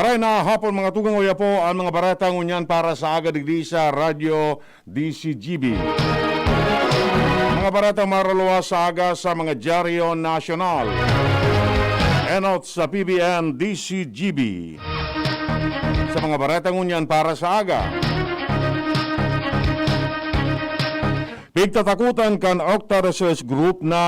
Maray na hapon mga tugang uya po ang mga baratang unyan para sa aga digdi sa Radyo DZGB. Mga baratang maralawa sa aga sa mga dyaryo nasyonal. Enot sa PBN DZGB. Sa mga baratang unyan para sa aga. Pigtatakutan kan Okta Research Group na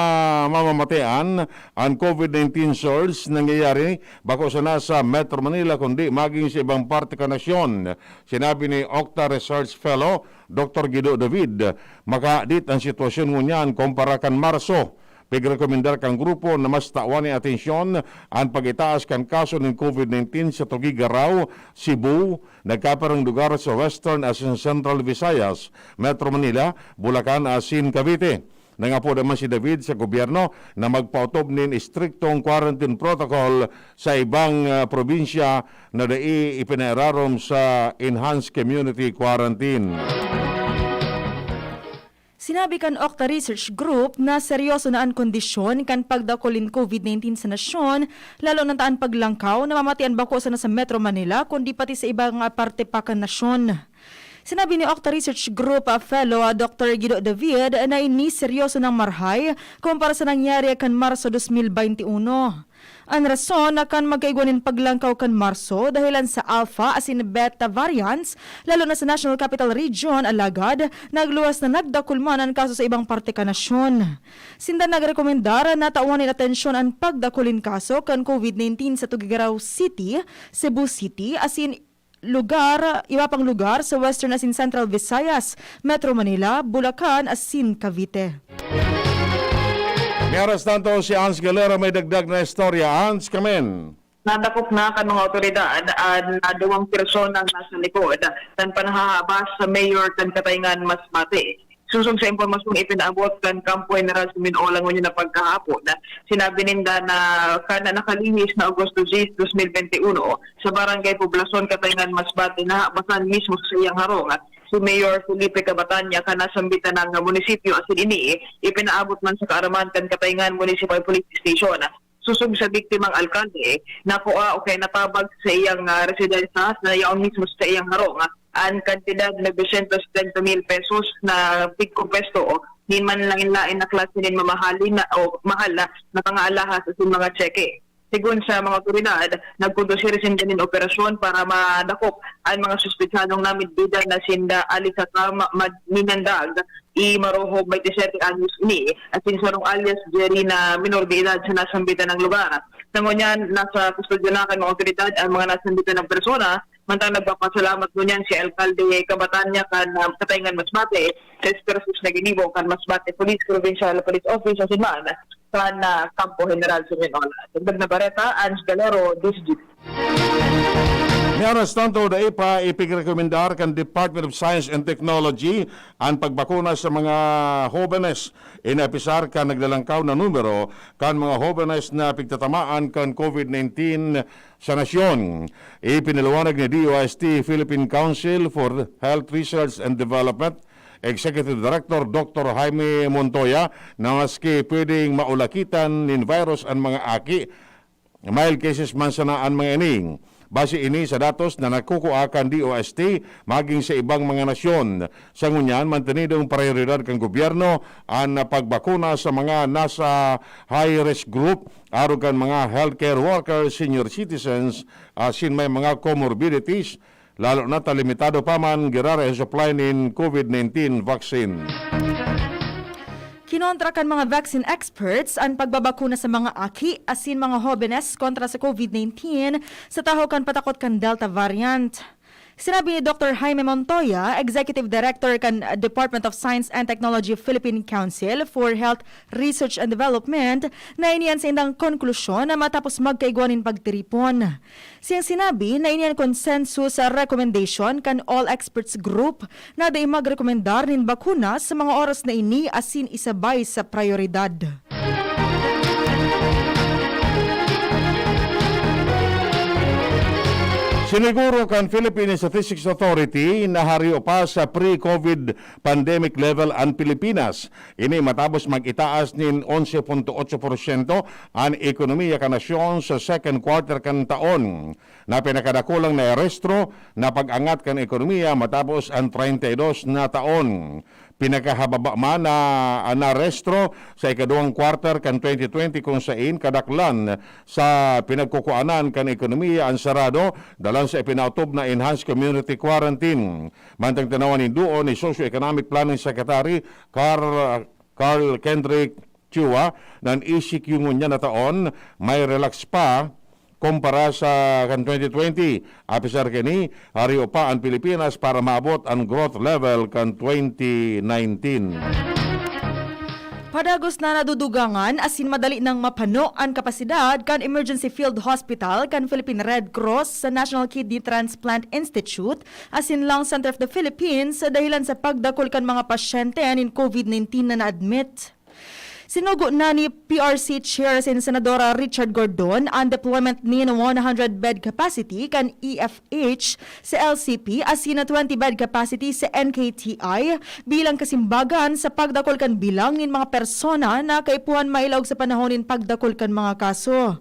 mamamatean ang COVID-19 surge nangyayari bako sa nasa Metro Manila kundi maging sa ibang parte ka nasyon. Sinabi ni Okta Research Fellow Dr. Guido David, makaadit ang sitwasyon ngunyan kumpara kan Marso. Pigrekomendar kang grupo na mas tawan ni atensyon ang pag-itaas kan kaso ng COVID-19 sa Tugigaraw, Cebu, nagkaparang lugar sa Western as in Central Visayas, Metro Manila, Bulacan as in Cavite. Nangapo naman si David sa gobyerno na magpautob nin istriktong quarantine protocol sa ibang probinsya na ipinararom sa Enhanced Community Quarantine. Sinabi kan Okta Research Group na seryoso na ang kondisyon kan pagdakulin COVID-19 sa nasyon, lalo na taan paglangkaw na mamatian bako sa Metro Manila kundi pati sa ibang parte pa kan nasyon. Sinabi ni Okta Research Group Fellow Dr. Guido David na ini seryoso ng marhay kumpara sa nangyari kan Marso 2021. Ang rason na kan magkaigwanin paglangkaw kan Marso dahilan sa Alpha as in Beta variants, lalo na sa National Capital Region, alagad, nagluwas na nagdakulman ang kaso sa ibang parte ka nasyon. Sinda nagrekomendar na tawanin atensyon ang pagdakulin kaso kan COVID-19 sa Tugigaraw City, Cebu City, as in iba pang lugar sa Western as in Central Visayas, Metro Manila, Bulacan as in Cavite. May aras tanto si Hans Galera may dagdag na istorya. Hans, kamen. Nadakop na kan mga otoridad na dalawang personang nasa likod tan panahabas sa mayor kan Katayngan Masbate. Susong sa impormasyong ipinaabot kan Kampo General sa Minolang na pagkahapon. Sinabi ninda na kana nakalihis na Agosto 10, 2021 sa Barangay Poblacion Katayngan Masbate na basan mismo sa iyang harong. Si Mayor Felipe Cabatanya kana sambitan ng munisipyo asin ini ipinaabot man sa kaaraman kan Katayngan Municipal Police Station. Susog sa biktimang alkalde na kuha o kay natabag sa iyang residensya na iyaon mismo sa iyang harong ang kantidad na 230,000 pesos na pigkompesto ni man lang inlain na klase nin mamahalin na o mahal na pangaalahas sa mga tseke. Sigun sa mga otoridad, nagkondusir sinda nin operasyon para madakop ang mga suspetsadong namidbidan na sinda alisata minandag i Maroho 27 anyos ni at sinsarong alias Jerry na minor de edad sa nasambitan ng lugar. Nangunyan, nasa kustodyo na kan mga otoridad ang mga nasambitan ng persona, mantang nagpapasalamat ngunyan si Alkalde Cabatanya kan Katayngan Masbate sa espersus na ginibo kan Masbate Police Provincial Police Office sa Sinman kan Kampo General sa Minola. Dagdag na Bareta, Ans Galero, DZGB. Miaras tanto da ipa ipigrekomendar kan Department of Science and Technology ang pagbakuna sa mga jóvenes. Inapisar kan naglalangkaw na numero kan mga jóvenes na pigtatamaan kan COVID-19 sa nasyon. Ipinaliwanag ni DOST Philippine Council for Health Research and Development Executive Director Dr. Jaime Montoya na maski pwedeng maulakitan ng virus ang mga aki, mild cases man sana ang mga ining. Base ini sa datos na nakukuakan DOST maging sa ibang mga nasyon. Sa ngunyan, mantenidong prioridad kang gobyerno ang pagbakuna sa mga nasa high-risk group, aron kan mga healthcare workers, senior citizens, asin may mga comorbidities, lalo na limitado pa man girara ang supply ng COVID-19 vaccine. Kinontra kan mga vaccine experts ang pagbabakuna sa mga aki asin mga jóvenes kontra sa COVID-19 sa taho kan patakot kan Delta variant. Sinabi ni Dr. Jaime Montoya, Executive Director kan Department of Science and Technology Philippine Council for Health Research and Development, na iniyan sa indang konklusyon na matapos magkaigwanin pagtiripon. Siyang sinabi na iniyan consensus sa recommendation kan All Experts Group na day magrekomendar nin bakuna sa mga oras na ini asin isabay sa prioridad. Siniguro kan Philippine Statistics Authority na hariyo pa sa pre-COVID pandemic level ang Pilipinas. Ini matapos mag-itaas nin 11.8% ang ekonomiya kan nasyon sa second quarter kan taon. Na pinakadakulang na arestro na pag-angat kan ekonomiya matapos ang 32 na taon. Pinakahababa man na arestro sa ikaduhang quarter kan 2020 kung saan kadaklan sa pinagkukuanan kan ekonomiya ang sarado dalan sa ipinautob na enhanced community quarantine. Mantang tanawan ni duo ni Socio-Economic Planning Secretary Carl Kendrick Chua ng ECQ niya na taon may relax pa kumpara sa kan 2020. Apisar kini, hariyo pa ang Pilipinas para maabot ang growth level kan 2019. Padagos na nadudugangan asin madali nang mapano ang kapasidad kan Emergency Field Hospital kan Philippine Red Cross sa National Kidney Transplant Institute asin Lung Center of the Philippines dahilan sa pagdakol kan mga pasyente anin COVID-19 na na-admit. Sinugo na ni PRC Chair sin Senadora Richard Gordon ang deployment ni 100-bed capacity kan EFH sa LCP asin na 20-bed capacity sa NKTI bilang kasimbagan sa pagdakol kan bilang nin mga persona na kaipuhan mailawg sa panahonin pagdakol kan mga kaso.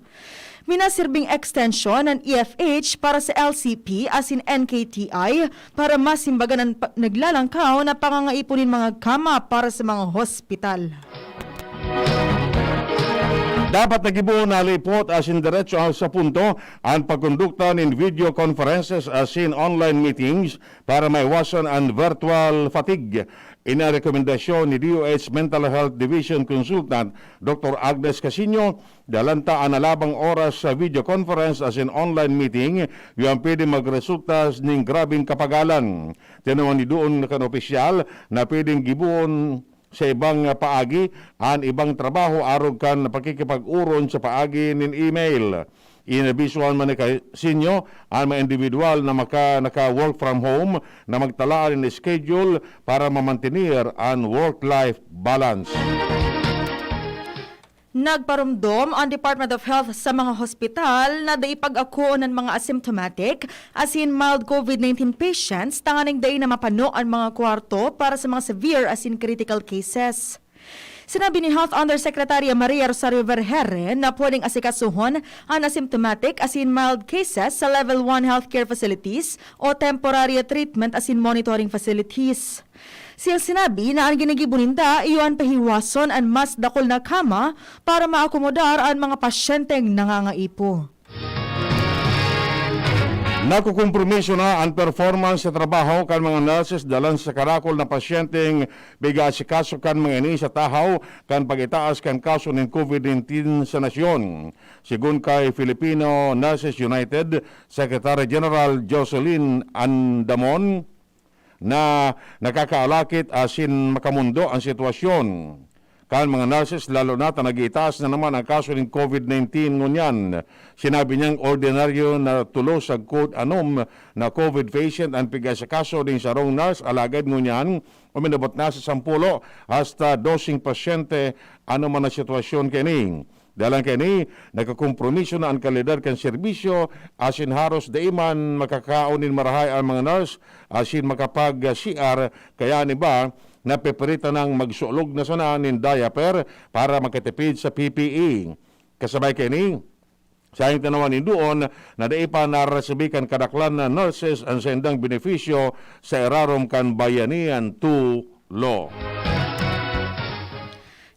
Minasirbing extension ng EFH para sa LCP asin NKTI para masimbagan ang naglalangkaw na pangangaipunin mga kama para sa mga hospital. Dapat nagibuo na lipot asin diretso sa punto ang pagkondukta ng video conferences asin online meetings para maiwasan ang virtual fatigue. Ina rekomendasyon ni DOH Mental Health Division Consultant Dr. Agnes Casino dalanta ang alabang oras sa video conference asin online meeting yung pwede magresulta ng grabing kapagalan. Tinawan ni doon kan opisyal na pwedeng gibuon sa ibang paagi ang ibang trabaho arog kan pakikipag-uron sa paagi nin email. Inabisuan man ni Sinyo ang mga individual na naka-work from home na magtalaan ng schedule para mamantinir ang work-life balance. Nagparumdom ang Department of Health sa mga hospital na daipag-ako ng mga asymptomatic asin mild COVID-19 patients tanganing day na mapano ang mga kwarto para sa mga severe asin critical cases. Sinabi ni Health Undersecretary Maria Rosario Vergere na pwedeng asikasuhon ang asymptomatic asin mild cases sa Level 1 healthcare facilities o temporary treatment asin monitoring facilities. Siya sinabi na ang ginagibuninda iyon pahiwason ang mas dakol na kama para maakomodar ang mga pasyenteng nangangaipo. Nakukompromiso na ang performance sa trabaho kan mga nurses dalan sa karakol na pasyenteng bigasikaso kan mga ini sa tahaw kan pagitaas kan kaso ng COVID-19 sa nasyon. Sigun kay Filipino Nurses United Secretary General Jocelyn Andamon na nakakaalakit asin makamundo ang sitwasyon. Kan mga nurses lalo na nag-iitaas na naman ang kaso ng COVID-19 ngunyan. Sinabi niyang ordinaryo na tulo sa code anom na COVID patient ang piga sa kaso din sa rong nurse alagad ngunyan uminabot na sa 10 hasta 12 pasyente ano man ang sitwasyon kini. Dalang kini, nakakompromiso na ang kalidad kan serbisyo, asin haros daiman makakaunin marahay ang mga nurse, asin makapag-CR, kaya ni ba, napiperita ng magsulog na sana ng diaper para makatipid sa PPE. Kasabay kini, sa yung tanawan ni doon na daipa narasibikan kadaklan na nurses ang sendang benepisyo sa irarom kan bayanihan to law.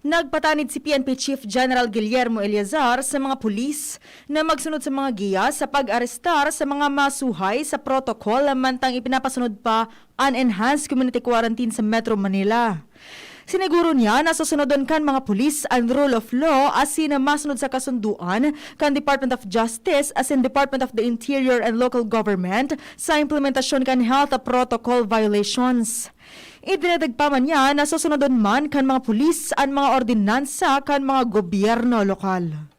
Nagpatanid si PNP Chief General Guillermo Eleazar sa mga pulis na magsunod sa mga giya sa pag-arestar sa mga masuhay sa protocol mantang ipinapasunod pa ang enhanced community quarantine sa Metro Manila. Siniguro niya na susunodon kan mga pulis ang rule of law asin na masunod sa kasunduan kan Department of Justice asin Department of the Interior and Local Government sa implementasyon kan health protocol violations. Idinadagdag pa man niya na susunodon man kan mga pulis ang mga ordinansa kan mga gobyerno lokal.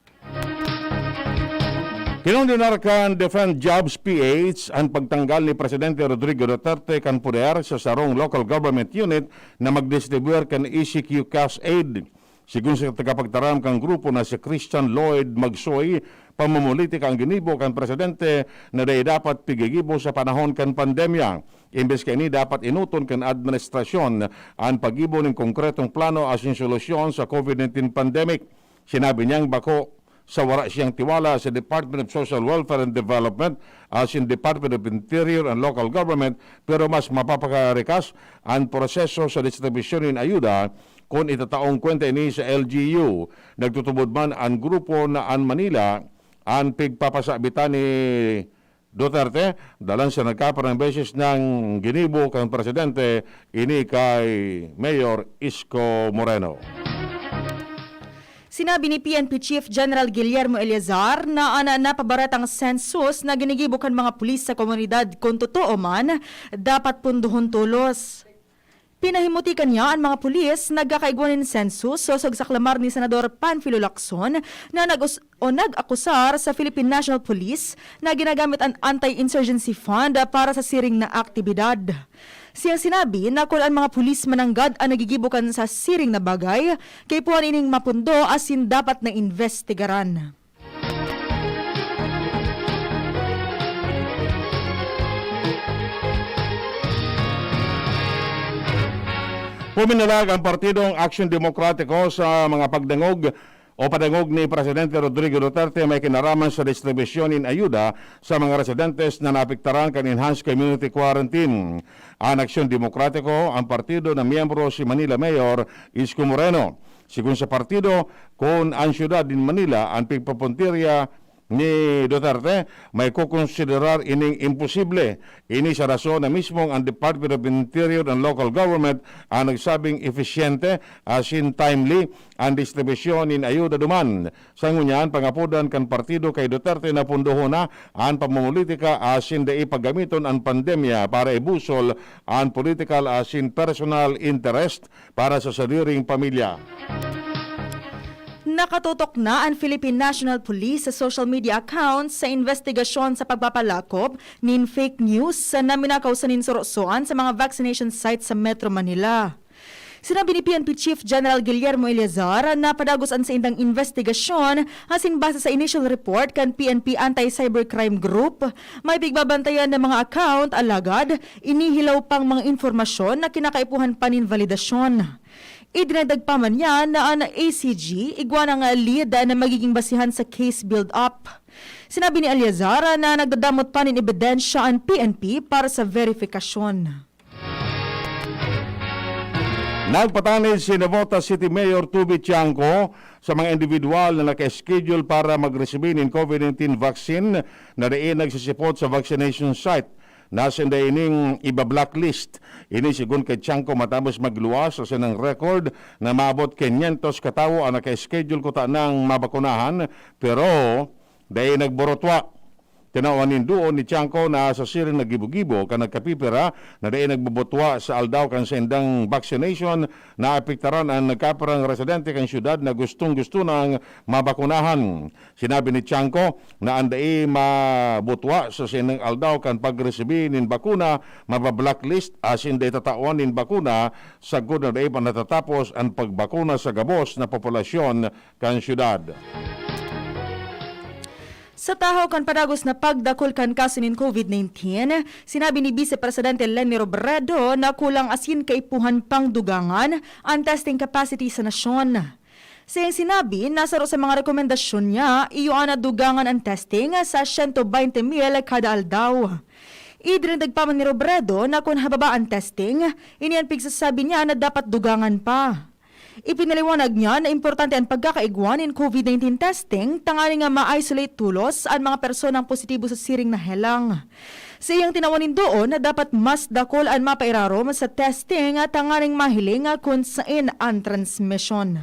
Kinundinar kan Defend Jobs PH ang pagtanggal ni Presidente Rodrigo Duterte kan poder sa sarong local government unit na magdistribuer kan ECQ cash aid. Sigun sa tagapagtaram kang grupo na si Christian Lloyd Magsoy, pamumulitika ang ginibo kan presidente na dapat pigigibo sa panahon kan pandemya. Imbes kini dapat inuton kan administrasyon ang pagibo ng konkretong plano asin solusyon sa COVID-19 pandemic. Sinabi niyang bako sa wala siyang tiwala sa Department of Social Welfare and Development as in Department of Interior and Local Government, pero mas mapapakarikas ang proseso sa distribusyon ng ayuda kung itataong kwenta ini sa LGU. Nagtutubod man ang grupo na ang Manila ang pigpapasabitan ni Duterte, dalan sa nagkaparang beses ng ginibo kang presidente ini kay Mayor Isko Moreno. Sinabi ni PNP Chief General Guillermo Eleazar na napabaratang census na ginigibo kan mga pulis sa komunidad kung totoo man, dapat punduhon tulos. Pinahimutikan niya ang mga pulis nagkakaigwanin census sosog sa klamar ni Senador Panfilo Lacson na nag-akusar sa Philippine National Police na ginagamit ang anti-insurgency fund para sa siring na aktibidad. Siyang sinabi na kung ang mga pulis mananggad ang nagigibukan sa siring na bagay, kay puan ining mapundo asin dapat na investigaran. Puminalag ang Partidong Aksyon Demokratiko sa mga pagdangog o padangog ni Presidente Rodrigo Duterte may kinaraman sa distribusyon in ayuda sa mga residentes na napiktaran kan enhanced community quarantine. Ang Aksyon Demokratiko, ang partido na miyembro si Manila Mayor Isko Moreno. Sigun sa partido, kung ang syudad din Manila ang pigpapuntirya ni Duterte, may kukonsiderar ining imposible. Ini sa rason na mismong ang Department of Interior and Local Government ang nagsabing efisyente asin timely ang distribusyon in ayuda duman. Sa ngunyan, pangapudan kan partido kay Duterte na pundoho na ang pamumulitika asin da ipagamiton ang pandemya para ibusol ang political asin personal interest para sa sariling pamilya. Nakatutok na ang Philippine National Police sa social media accounts sa investigasyon sa pagpapalakop nin fake news na minakaw sa ninsurosoan sa mga vaccination sites sa Metro Manila. Sinabi ni PNP Chief General Guillermo Eleazar na padagosan sa indang investigasyon asin base sa initial report kan PNP Anti-Cybercrime Group, may bigbabantayan ng mga account alagad, inihilaw pang mga informasyon na kinakaipuhan pa nin validasyon. Idinagdag pa man niya na ang ACG igwa ng lead na magiging basihan sa case build-up. Sinabi ni Eleazar na nagdadamot pa nin ebidensya ang PNP para sa verifikasyon. Nagpatanid si Navota City Mayor Tubi Tiangco sa mga individual na naka-schedule para mag-receive ng COVID-19 vaccine na diin nagsisipot sa vaccination site. Nasinda ining iba-blacklist. Ini sigun kay Tiangco matapos magluwas sa ng record na maabot 500 katawo ang naka-schedule ko ta ng mabakunahan pero dahil nagborotwa. Tinawanin doon ni Tiangco na sa siring nagibo-gibo ka nagkapipira na dahil nagbubutwa sa aldaw kan sa indang vaccination na apektaran ang nagkaparang residente kan syudad na gustong-gusto ng mabakunahan. Sinabi ni Tiangco na anday mabutwa sa sinang aldaw kan pag-resibi nin bakuna mabablacklist as hindi tatawan nin bakuna sa good na dahil pa natatapos ang pagbakuna sa gabos na populasyon kan syudad. Sa tahaw kan padagos na pagdakol kan kaso nin COVID-19, sinabi ni Vice Presidente Leni Robredo na kulang asin kaipuhan pang dugangan ang testing capacity sa nasyon. Sa sinabi, nasaro sa mga rekomendasyon niya, iyoan na dugangan ang testing sa 120,000 kada aldaw. Idrindag pa man ni Robredo na kung hababa ang testing, iniyan pigsasabi niya na dapat dugangan pa. Ipinaliwanag niya na importante ang pagkakaigwan in COVID-19 testing, tangani nga ma-isolate tulos ang mga personang positibo sa siring na helang. Sa iyang tinawanin doon na dapat mas dakol ang mapairarom sa testing at tanganing mahiling kung saan ang transmission.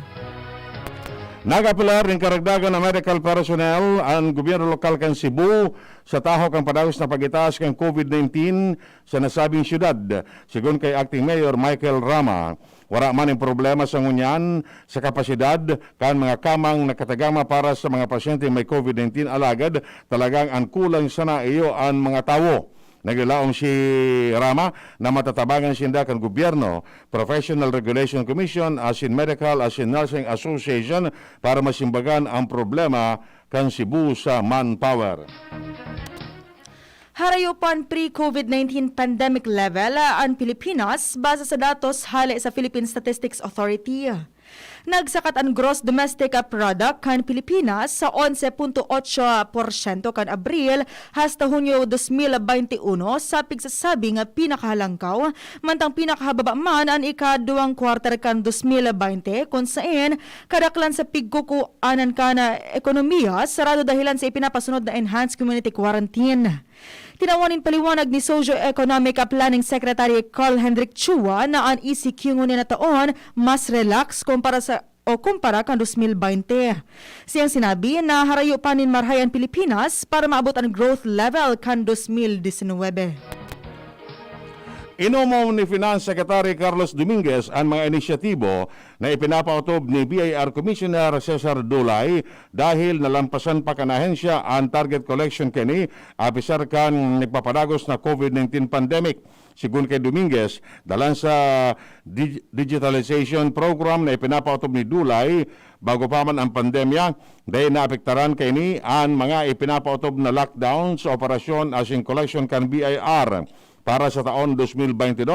Nagapilar ng karagdagan ng medical personnel ang gobyerno lokal kan Cebu sa taho kang padagos na pagitaas kang COVID-19 sa nasabing syudad. Sigun kay Acting Mayor Michael Rama, wala man ang problema sa ngunyan sa kapasidad kan mga kamang nakatagama para sa mga pasyente may COVID-19 alagad talagang ang kulang sana iyo ang mga tawo. Naglaom si Rama na matatabangan sinda kan gobyerno, Professional Regulation Commission, asin Medical, asin Nursing Association para masimbagan ang problema kan Cebu sa manpower. Harayupan pre-COVID-19 pandemic level ang Pilipinas base sa datos hali sa Philippine Statistics Authority. Nagsakat ang gross domestic product kan Pilipinas sa 11.8% kan Abril hasta Hunyo 2021 sa pigsasabi nga pinakahalangkaw, mantang pinakahababa man ang ikaduang quarter kan 2020 kung saan kadaklan sa pigkukuanan ka na ekonomiya sarado dahilan sa ipinapasunod na enhanced community quarantine. Tinawanin paliwanag ni Socio-Economic Planning Secretary Carl Hendrik Chua na ang ECQ ngunit na taon mas relax kumpara kan 2020. Siyang sinabi na harayo panin marhayan Pilipinas para maabot ang growth level kan 2019. Inumaw ni Finance Secretary Carlos Dominguez ang mga inisyatibo na ipinapautob ni BIR Commissioner Cesar Dulay dahil nalampasan pa kanahensya ang target collection kini apisar kan nagpapadagos na COVID-19 pandemic. Sigun kay Dominguez, dalan sa digitalization program na ipinapautob ni Dulay bago pa man ang pandemya, dahil naapektaran kay ni ang mga ipinapautob na lockdown sa operasyon as in collection kan BIR. Para sa taon 2022,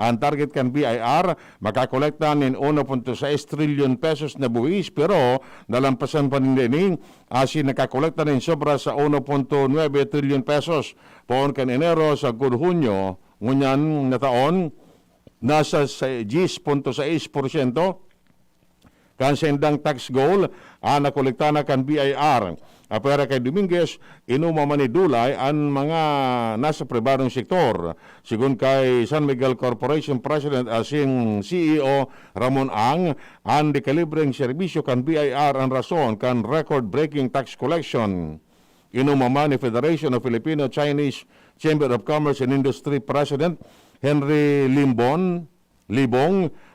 ang target kan BIR makakolekta ng 1.6 trillion pesos na buwis pero nalampasan pa din asin nakakolekta ng sobra sa 1.9 trillion pesos. Poon kan Enero sa Hunyo, ngunyan na taon, nasa 10.6% kan sendang tax goal nakolekta na kan BIR. Apera kay Dominguez, inumaman ni Dulay ang mga nasa pribadong sektor. Sigun kay San Miguel Corporation President asing CEO Ramon Ang, ang dekalibreng serbisyo kan BIR ang rason kan record-breaking tax collection. Inumaman ni Federation of Filipino-Chinese Chamber of Commerce and Industry President Henry Libong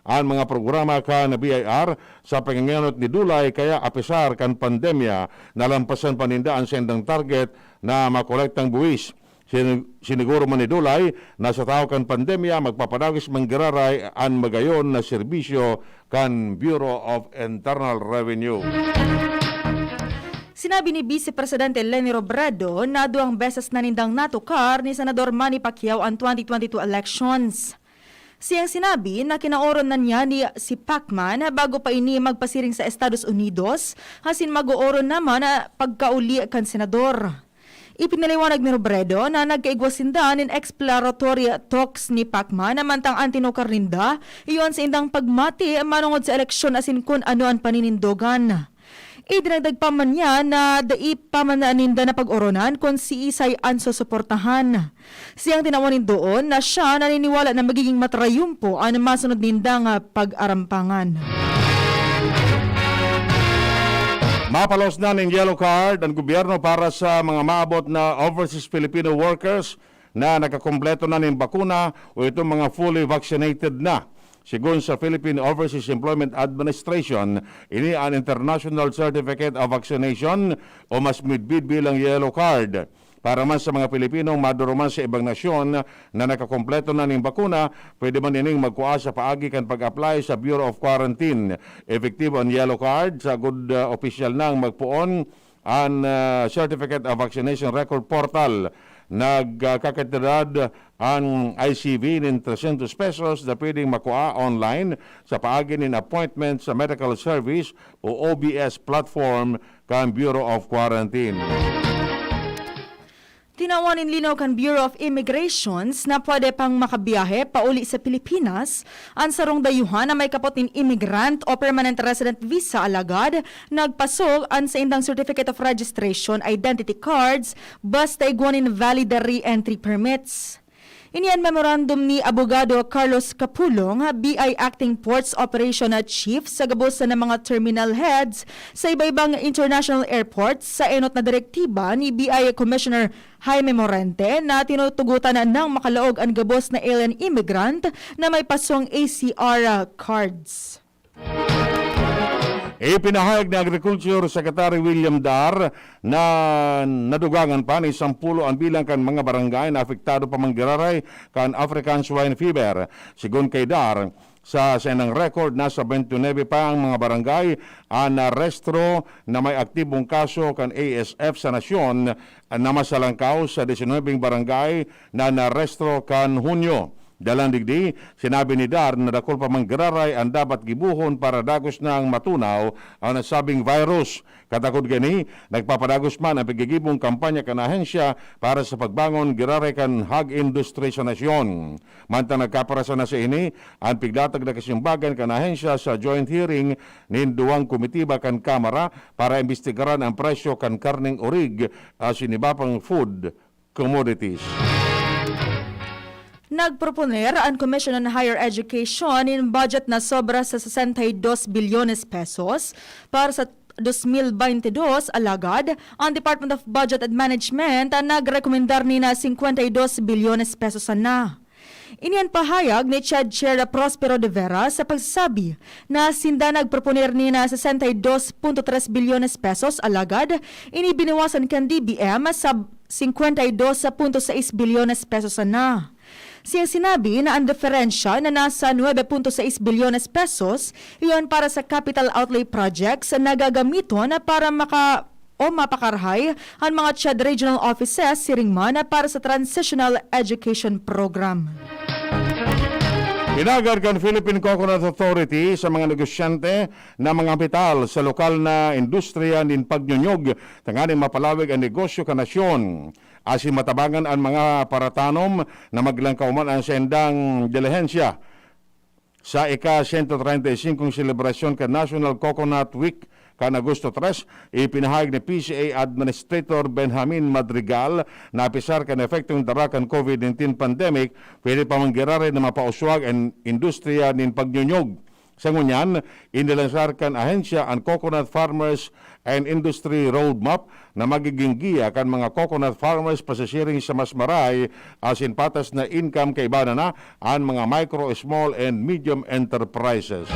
ang mga programa ka na BIR sa panginganot ni Dulay kaya apisar kan pandemya nalampasan paninda ang sendang target na makolektang buwis. Siniguro man ni Dulay na sa tao kan pandemya magpapadagis manggiraray ang magayon na serbisyo kan Bureau of Internal Revenue. Sinabi ni Vice Presidente Leni Robredo na 2 beses na nindang natukar ni Senador Manny Pacquiao ang 2022 elections. Siyang sinabi na kinaoron na niya ni si Pacman bago pa ini magpasiring sa Estados Unidos, hasin mag-ooron naman na pagkauli kan senador. Ipinaliwanag ni Robredo na nagkaigwasinda ng exploratory talks ni Pacman na mantang antinokar ninda, iyon sa indang pagmati manungod sa eleksyon asin kun ano ang paninindogan. Idinagdag pa man niya na daip pa man ninda na pag-oronan kung si Isay Anso suportahan. Siyang tinawanin doon na siya naniniwala na magiging matrayumpo ang masunod nindang pag-arampangan. Mapalos na ng yellow card ang gobyerno para sa mga maabot na overseas Filipino workers na nakakompleto na ng bakuna o itong mga fully vaccinated na. Sigun sa Philippine Overseas Employment Administration, ini ang International Certificate of Vaccination o mas midbid bilang yellow card. Para man sa mga Pilipinong maduruman sa ibang nasyon na nakakompleto na ng bakuna, pwede man nining magkuha sa paagi kan pag-apply sa Bureau of Quarantine. Effective ang yellow card sa good official nang magpuon ang Certificate of Vaccination Record Portal. Nagkakatidad ang ICV ng 300 pesos na pwedeng makuha online sa paagi ng appointment sa medical service o OBS platform kan Bureau of Quarantine. Tinawanin linaw kan Bureau of Immigrations na pwede pang makabiyahe pauli sa Pilipinas ang sarong dayuhan na may kapot ng immigrant o permanent resident visa alagad nagpasok ang sa indang Certificate of Registration identity cards basta igwanin valid re-entry permits. Iniyan memorandum ni Abogado Carlos Capulong, BI Acting Ports Operation Chief sa gabos ng mga terminal heads sa iba-ibang international airports sa enot na direktiba ni BI Commissioner Jaime Morente na tinutugutan na ng makalaog ang gabos na alien immigrant na may pasong ACR cards. Ipinahayag ni Agriculture Secretary William Dar na nadugangan pa ni 10 ang bilang kan mga barangay na apektado pa manggiraray kan African swine fever. Sigun kay Dar, sa senang record, nasa 29 pa ang mga barangay na restro na may aktibong kaso kan ASF sa nasyon na masalangkaw sa 19 barangay na narestro kan Hunyo. Dalang digdi, sinabi ni Dar na dakol pa manggiraray ang dapat gibuhon para dagos na ang matunaw ang nasabing virus. Katakod gani, nagpapadagos man ang pagigibong kampanya kan ahensya para sa pagbangon giraray kan hog industry sa nasyon. Mantang nagkaparasa na sa ini, ang pigdatag na kasimbagan kan ahensya sa joint hearing nin duwang komitiba kan Kamara para imbestigaran ang presyo kan karning orig sinibapang food commodities. Nagproponer ang Commission on Higher Education in budget na sobra sa 62 bilyones pesos para sa 2022 alagad. Ang Department of Budget and Management ang nagrekomendar ni na 52 bilyones pesos na. Iniyan pahayag ni Chad Chair Prospero de Vera sa pagsasabi na sinda nagproponer ni na 62.3 bilyones pesos alagad, inibinawasan kan DBM sa 52.6 bilyones pesos na. Siya sinabi na ang diferensya na nasa 9.6 bilyones pesos, iyon para sa capital outlay projects na gagamiton para mapakarhay ang mga CHED regional offices siringman para sa Transitional Education Program. Inagar kan Philippine Coconut Authority sa mga negosyante na mga kapital sa lokal na industriya nin pagnyunyog tanganing mapalawig ang negosyo ka nasyon. Asin matabangan ang mga paratanom na maglangkauman ang sendang dilihensya sa ika-135 selebrasyon ka National Coconut Week kan Agosto 3, ipinahayag ni PCA Administrator Benjamin Madrigal na apisar kan epektong darakan COVID-19 pandemic, pwede pa manggirari na mapauswag ang industriya nin pagnyunyog. Sa ngunyan, inilansar kan ahensya ang Coconut Farmers and Industry Roadmap na magiging giya kan mga coconut farmers pasasiring sa mas maray asin patas na income kay bana na ang mga micro, small and medium enterprises.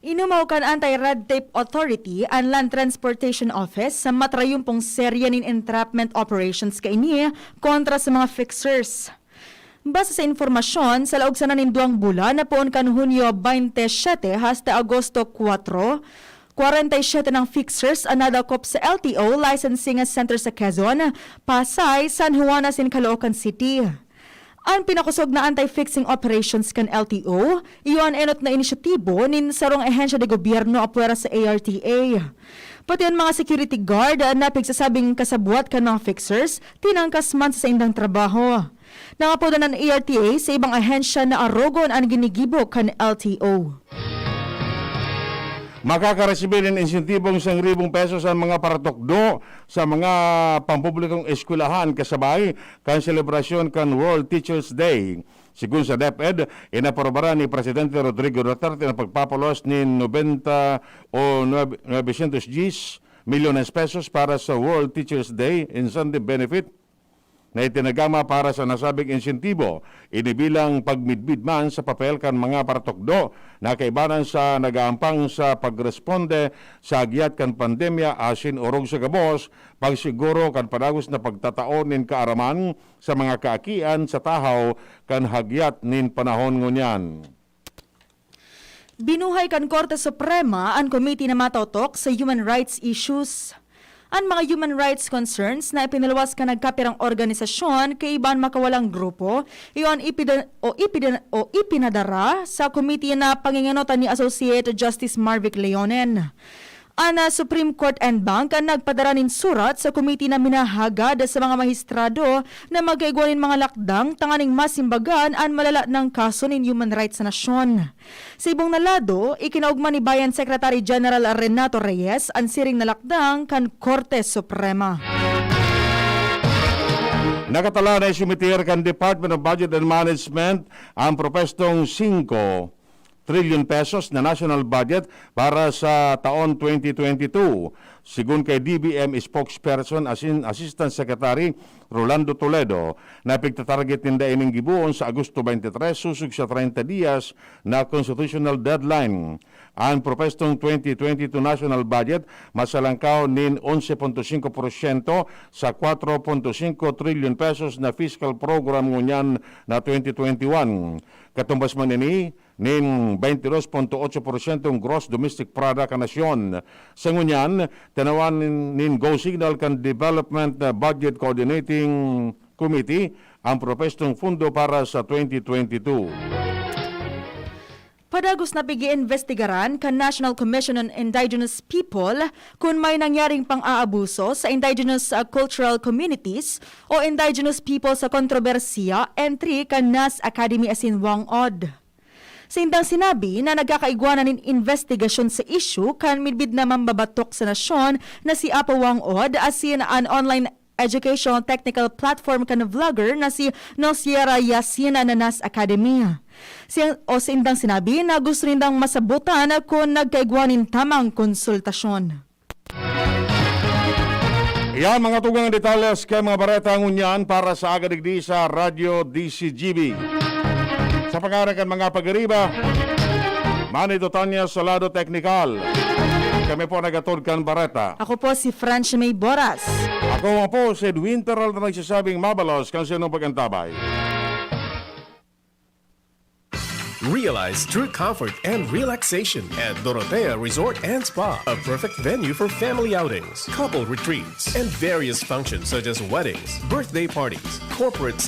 Inumaw kan Anti-Red Tape Authority ang Land Transportation Office sa matrayumpong serya nin entrapment operations kaini kontra sa mga fixers. Base sa informasyon, sa laog sa naninduang bulan na poon kan Hunyo 27 hasta Agosto 4, 47 ng fixers ang nadakop sa LTO Licensing Center sa Quezon, Pasay, San Juan, asin Caloocan City. Ang pinakusog na anti-fixing operations kan LTO, iyon enot na inisyatibo nin sarong ehensya de gobyerno apwera sa ARTA. Pati ang mga security guard na pigsasabing kasabuat kan mga fixers, tinangkas man sa indang trabaho. Nangapoda ng ARTA sa ibang ahensya na arogon ang ginigibo kan LTO. Makakaresibir ng insentibong 1,000 pesos ang mga paratokdo sa mga pampublikong eskwelahan kasabay kan selebrasyon kan World Teachers Day. Sigun sa DepEd, inaprobara ni Presidente Rodrigo Duterte ang pagpapalos ni 90 o 910 milyones pesos para sa World Teachers Day Incentive Benefit na itinagama para sa nasabing insentibo, inibilang pagmidbid man sa papel kan mga paratokdo na kaibanan sa nagaampang sa pagresponde sa agyat kan pandemya asin orog sa gabos, pagsiguro kan padagos na pagtataon nin kaaraman sa mga kaakian sa tahaw kan hagyat nin panahon ngunyan. Binuhay kan Korte Suprema ang komite na matautok sa human rights issues. Ang mga human rights concerns na ipinalawas ka nagkapirang organisasyon kay iban makawalang grupo, iyon ipinadara sa komite na panginganotan ni Associate Justice Marvic Leonen. Ang Supreme Court and Bank ang nagpadara nin surat sa komite na minahagad sa mga maestrado na magkaigwanin mga lakdang tanganing masimbagan ang malala ng kaso nin human rights sa nasyon. Sa ibong nalado, ikinaugman ni Bayan Secretary General Renato Reyes ang siring na lakdang kan Korte Suprema. Nakatala naisumitir kan Department of Budget and Management ang propestong Singko trillion pesos na national budget para sa taon 2022. Sigun kay DBM spokesperson Assistant Secretary Rolando Toledo, na pigtatarget ninda ining gibuon sa Agosto 23 susug sa 30 dias na constitutional deadline. ang propestong 2022 national budget masalangkaw nin 11.5% sa 4.5 trillion pesos na fiscal program ngunyan na 2021. Katumbas man ini nin 22.8% gross domestic product ka nasyon. Sa ngunyan, tanawan nin Go Signal kan Development Budget Coordinating Committee ang propestong fundo para sa 2022. Padagos na pigi-investigaran kan National Commission on Indigenous People kung may nangyaring pang-aabuso sa indigenous cultural communities o indigenous people sa kontrobersiya entry kan NAS Academy asin Wangod. Sa indang sinabi na nagkakaigwanan ng investigasyon sa issue kan midbid na mambabatok sa nasyon na si Apo Wangod asin an online educational technical platform kan vlogger na si Nosiera Yasin na NAS Academy. Sa indang sinabi na gusto nindang masabutan kung nagkaigwanin tamang konsultasyon. Yan mga tugang detalles kay mga Bareta ngunyan para sa agadigdi sa Radyo DZGB. Sa pangarakan mga pagariba, Manito Tanya sa lado teknikal. Kami po nagatod Bareta. Ako po si Francia May Borras. Ako nga po si Edwin Peralta nagsasabing mabalos kang sinong pagantabay. Realize true comfort and relaxation at Dorotea Resort and Spa, a perfect venue for family outings, couple retreats, and various functions such as weddings, birthday parties, corporate